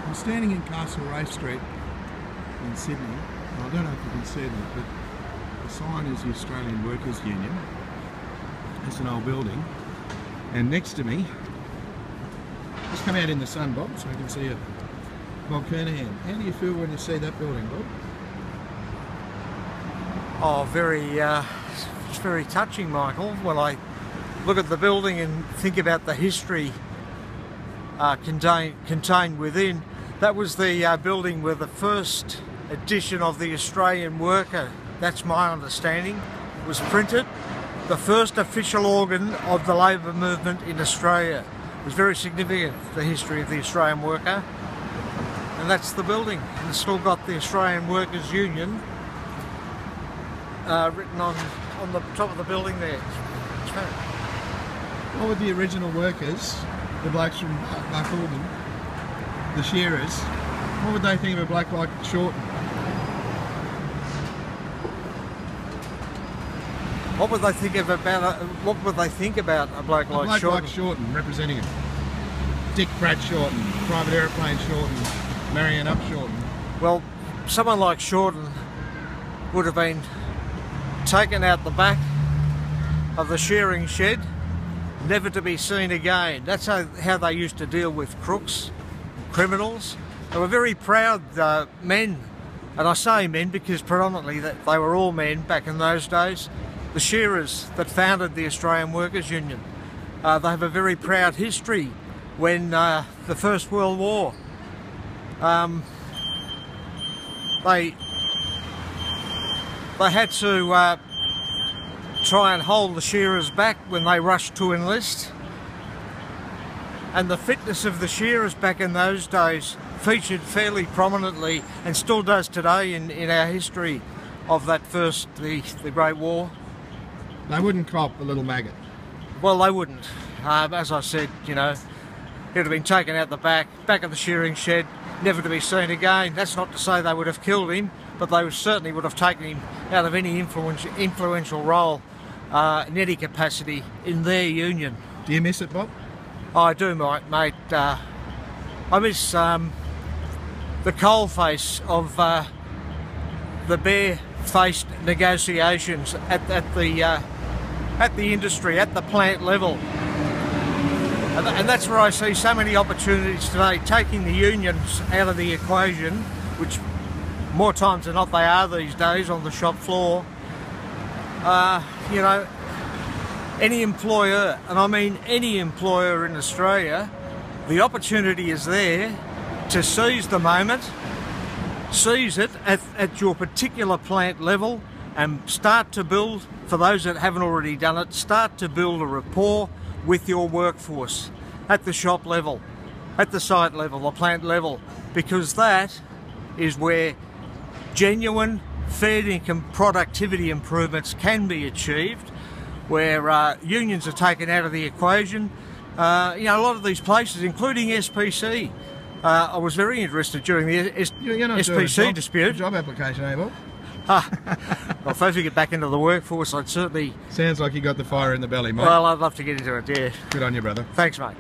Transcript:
I'm standing in Castlereagh Street in Sydney. I don't know if you can see that, but the sign is the Australian Workers Union. It's an old building, and next to me, just come out in the sun, Bob, so I can see it. Bob Kernahan, how do you feel when you see that building, Bob? Oh, it's very touching, Michael, when I look at the building and think about the history contained within. That was the building where the first edition of the Australian Worker, that's my understanding, was printed. The first official organ of the labour movement in Australia. It was very significant, the history of the Australian Worker. And that's the building. And it's still got the Australian Workers Union written on the top of the building there. What would the original workers, the blokes from Buckleton, the shearers, what would they think of a bloke like Shorten? What would they think about a bloke like Shorten? Like Shorten, representing it. Dick Pratt Shorten, Private Aeroplane Shorten, Marion Up Shorten. Well, someone like Shorten would have been taken out the back of the shearing shed, never to be seen again. That's how they used to deal with crooks, criminals. They were very proud men, and I say men because predominantly that they were all men back in those days. The shearers that founded the Australian Workers Union. They have a very proud history. When the First World War, they had to try and hold the shearers back when they rushed to enlist. And the fitness of the shearers back in those days featured fairly prominently, and still does today in our history of that the Great War. They wouldn't cop a little maggot. Well, they wouldn't. As I said, you know, he'd have been taken out the back of the shearing shed, never to be seen again. That's not to say they would have killed him, but they certainly would have taken him out of any influential role in any capacity in their union. Do you miss it, Bob? I do, mate. I miss the coalface of the bare-faced negotiations at the industry, at the plant level. And that's where I see so many opportunities today, taking the unions out of the equation, which more times than not they are these days on the shop floor. You know, any employer, and I mean any employer in Australia, the opportunity is there to seize the moment, seize it at your particular plant level, and start to build, for those that haven't already done it, start to build a rapport with your workforce at the shop level, at the site level, the plant level, because that is where genuine fair income productivity improvements can be achieved, where unions are taken out of the equation. You know, a lot of these places, including SPC, I was very interested during the SPC dispute. Job application, eh, Bob? Well, if I could get back into the workforce, I'd certainly... Sounds like you got the fire in the belly, mate. Well, I'd love to get into it, yeah. Good on you, brother. Thanks, mate.